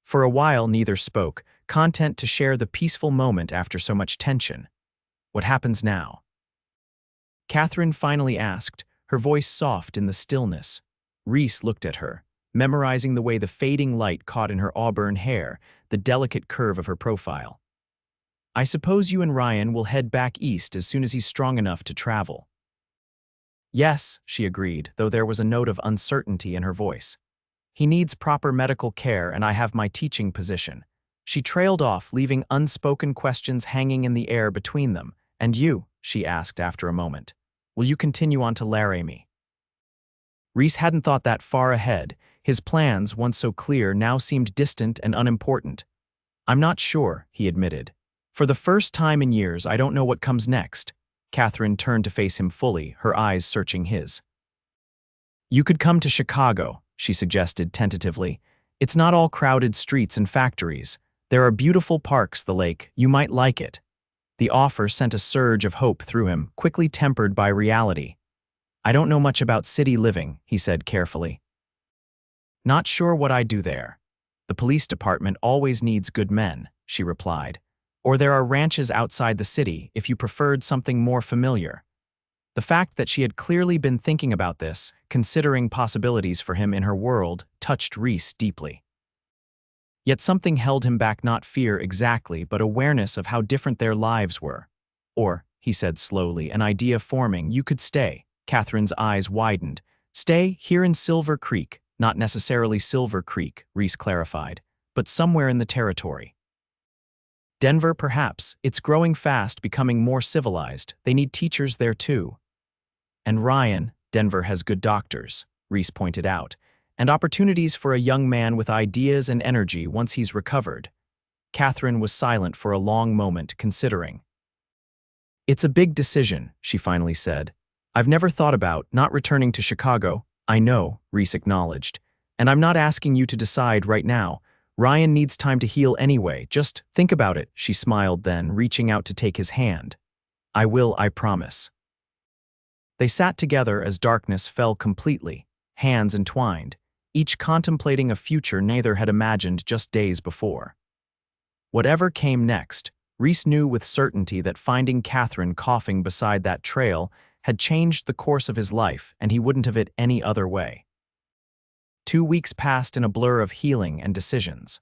For a while, neither spoke, content to share the peaceful moment after so much tension. "What happens now?" Katherine finally asked, her voice soft in the stillness. Reece looked at her, memorizing the way the fading light caught in her auburn hair, the delicate curve of her profile. "I suppose you and Ryan will head back east as soon as he's strong enough to travel." "Yes," she agreed, though there was a note of uncertainty in her voice. "He needs proper medical care, and I have my teaching position." She trailed off, leaving unspoken questions hanging in the air between them. "And you?" she asked after a moment. "Will you continue on to Laramie?" Reece hadn't thought that far ahead. His plans, once so clear, now seemed distant and unimportant. "I'm not sure," he admitted. "For the first time in years, I don't know what comes next." Katherine turned to face him fully, her eyes searching his. "You could come to Chicago," she suggested tentatively. "It's not all crowded streets and factories. There are beautiful parks, the lake. You might like it." The offer sent a surge of hope through him, quickly tempered by reality. "I don't know much about city living," he said carefully. "Not sure what I'd do there. The police department always needs good men," she replied. "Or there are ranches outside the city if you preferred something more familiar." The fact that she had clearly been thinking about this, considering possibilities for him in her world, touched Reece deeply. Yet something held him back, not fear exactly, but awareness of how different their lives were. "Or," he said slowly, an idea forming, "you could stay." Katherine's eyes widened. "Stay here in Silver Creek." "Not necessarily Silver Creek," Reece clarified, "but somewhere in the territory. Denver, perhaps. It's growing fast, becoming more civilized. They need teachers there too." "And Ryan, Denver has good doctors," Reece pointed out, "and opportunities for a young man with ideas and energy once he's recovered." Katherine was silent for a long moment, considering. "It's a big decision," she finally said. "I've never thought about not returning to Chicago." "I know," Reece acknowledged, "and I'm not asking you to decide right now. Ryan needs time to heal anyway. Just think about it," she smiled then, reaching out to take his hand. "I will, I promise." They sat together as darkness fell completely, hands entwined, each contemplating a future neither had imagined just days before. Whatever came next, Reece knew with certainty that finding Katherine coughing beside that trail had changed the course of his life, and he wouldn't have it any other way. 2 weeks passed in a blur of healing and decisions.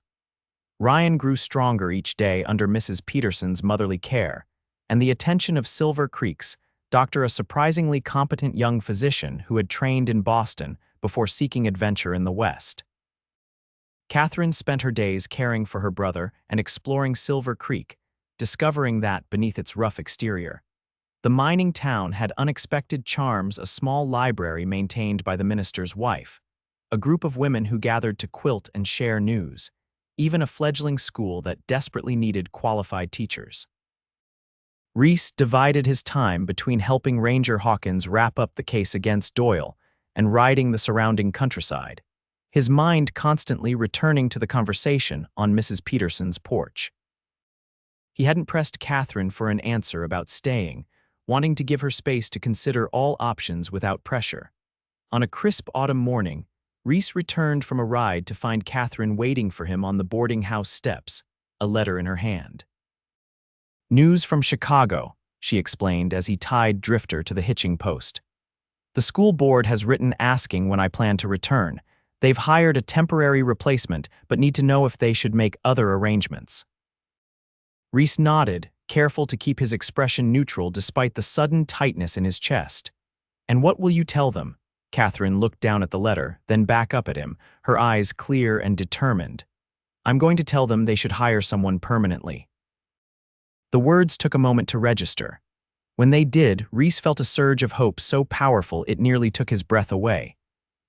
Ryan grew stronger each day under Mrs. Peterson's motherly care, and the attention of Silver Creek's doctor, a surprisingly competent young physician who had trained in Boston before seeking adventure in the West. Katherine spent her days caring for her brother and exploring Silver Creek, discovering that, beneath its rough exterior, the mining town had unexpected charms: a small library maintained by the minister's wife, a group of women who gathered to quilt and share news, even a fledgling school that desperately needed qualified teachers. Reece divided his time between helping Ranger Hawkins wrap up the case against Doyle and riding the surrounding countryside, his mind constantly returning to the conversation on Mrs. Peterson's porch. He hadn't pressed Katherine for an answer about staying, wanting to give her space to consider all options without pressure. On a crisp autumn morning, Reece returned from a ride to find Katherine waiting for him on the boarding house steps, a letter in her hand. "News from Chicago," she explained as he tied Drifter to the hitching post. "The school board has written asking when I plan to return. They've hired a temporary replacement, but need to know if they should make other arrangements." Reece nodded, careful to keep his expression neutral despite the sudden tightness in his chest. "And what will you tell them?" Katherine looked down at the letter, then back up at him, her eyes clear and determined. I'm going to tell them they should hire someone permanently. The words took a moment to register. When they did, Reece felt a surge of hope so powerful it nearly took his breath away.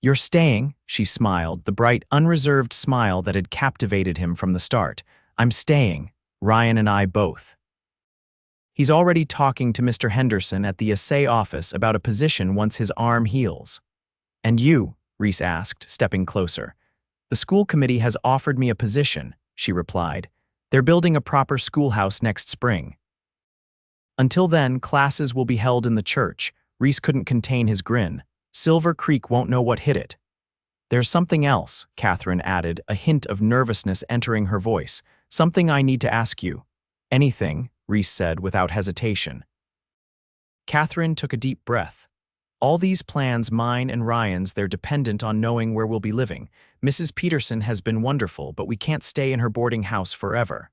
You're staying, she smiled, the bright, unreserved smile that had captivated him from the start. I'm staying, Ryan and I both. He's already talking to Mr. Henderson at the assay office about a position once his arm heals. And you? Reece asked, stepping closer. The school committee has offered me a position, she replied. They're building a proper schoolhouse next spring. Until then, classes will be held in the church. Reece couldn't contain his grin. Silver Creek won't know what hit it. There's something else, Katherine added, a hint of nervousness entering her voice. Something I need to ask you. Anything, Reece said without hesitation. Katherine took a deep breath. All these plans, mine and Ryan's, they're dependent on knowing where we'll be living. Mrs. Peterson has been wonderful, but we can't stay in her boarding house forever.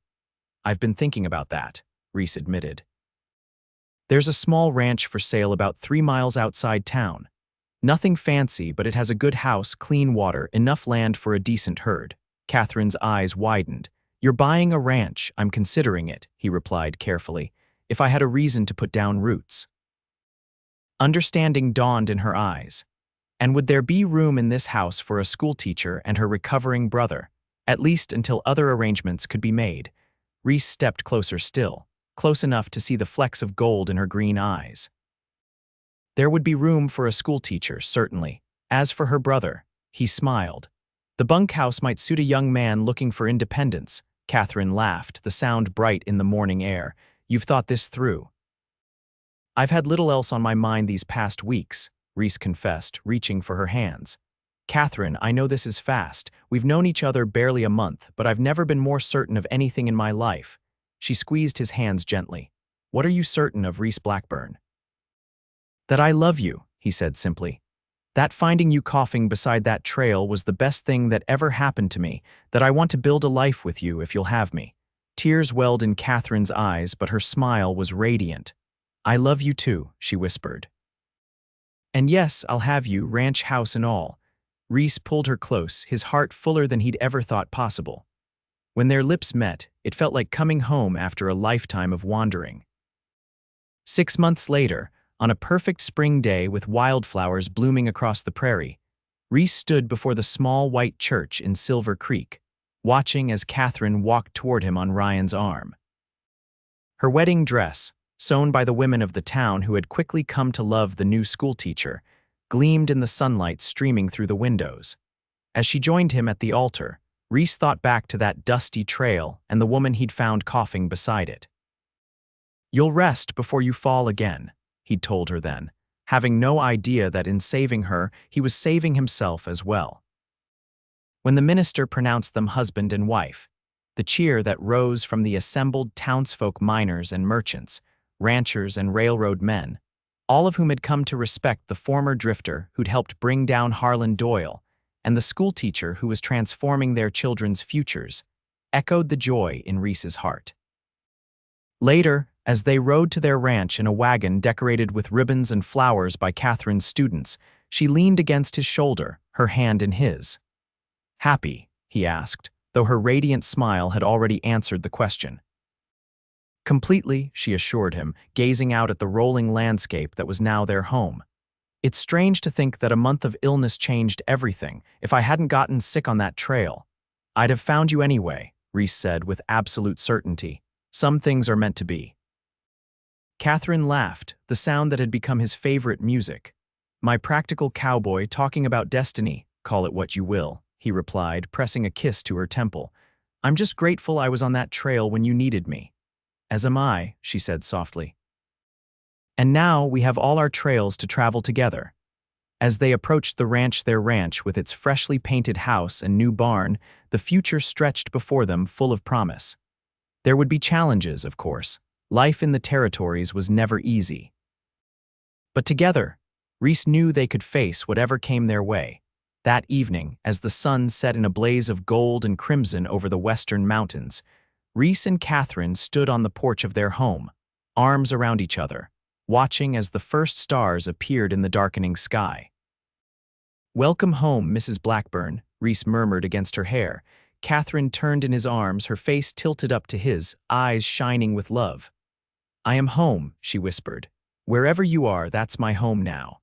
I've been thinking about that, Reece admitted. There's a small ranch for sale about 3 miles outside town. Nothing fancy, but it has a good house, clean water, enough land for a decent herd. Katherine's eyes widened. You're buying a ranch, I'm considering it, he replied carefully, if I had a reason to put down roots. Understanding dawned in her eyes. And would there be room in this house for a schoolteacher and her recovering brother, at least until other arrangements could be made? Reece stepped closer still, close enough to see the flecks of gold in her green eyes. There would be room for a schoolteacher, certainly. As for her brother, he smiled. The bunkhouse might suit a young man looking for independence. Katherine laughed, the sound bright in the morning air. You've thought this through. I've had little else on my mind these past weeks, Reece confessed, reaching for her hands. Katherine, I know this is fast. We've known each other barely a month, but I've never been more certain of anything in my life. She squeezed his hands gently. What are you certain of, Reece Blackburn? That I love you, he said simply. That finding you coughing beside that trail was the best thing that ever happened to me, that I want to build a life with you if you'll have me. Tears welled in Katherine's eyes, but her smile was radiant. I love you too, she whispered. And yes, I'll have you, ranch house and all. Reece pulled her close, his heart fuller than he'd ever thought possible. When their lips met, it felt like coming home after a lifetime of wandering. 6 months later, on a perfect spring day with wildflowers blooming across the prairie, Reece stood before the small white church in Silver Creek, watching as Katherine walked toward him on Ryan's arm. Her wedding dress, sewn by the women of the town who had quickly come to love the new schoolteacher, gleamed in the sunlight streaming through the windows. As she joined him at the altar, Reece thought back to that dusty trail and the woman he'd found coughing beside it. You'll rest before you fall again, he'd told her then, having no idea that in saving her, he was saving himself as well. When the minister pronounced them husband and wife, the cheer that rose from the assembled townsfolk, miners and merchants, ranchers and railroad men, all of whom had come to respect the former drifter who'd helped bring down Harlan Doyle, and the schoolteacher who was transforming their children's futures, echoed the joy in Reece's heart. Later, as they rode to their ranch in a wagon decorated with ribbons and flowers by Katherine's students, she leaned against his shoulder, her hand in his. Happy, he asked, though her radiant smile had already answered the question. Completely, she assured him, gazing out at the rolling landscape that was now their home. It's strange to think that a month of illness changed everything. If I hadn't gotten sick on that trail, I'd have found you anyway, Reece said with absolute certainty. Some things are meant to be. Katherine laughed, the sound that had become his favorite music. My practical cowboy talking about destiny, call it what you will, he replied, pressing a kiss to her temple. I'm just grateful I was on that trail when you needed me. As am I, she said softly. And now we have all our trails to travel together. As they approached the ranch, their ranch with its freshly painted house and new barn, the future stretched before them full of promise. There would be challenges, of course. Life in the territories was never easy. But together, Reece knew they could face whatever came their way. That evening, as the sun set in a blaze of gold and crimson over the western mountains, Reece and Katherine stood on the porch of their home, arms around each other, watching as the first stars appeared in the darkening sky. "Welcome home, Mrs. Blackburn," Reece murmured against her hair. Katherine turned in his arms, her face tilted up to his, eyes shining with love. "I am home," she whispered. "Wherever you are, that's my home now."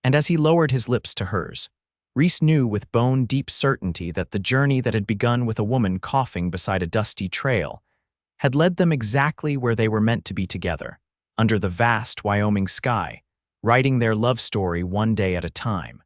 And as he lowered his lips to hers, Reece knew with bone-deep certainty that the journey that had begun with a woman coughing beside a dusty trail had led them exactly where they were meant to be together, under the vast Wyoming sky, writing their love story one day at a time.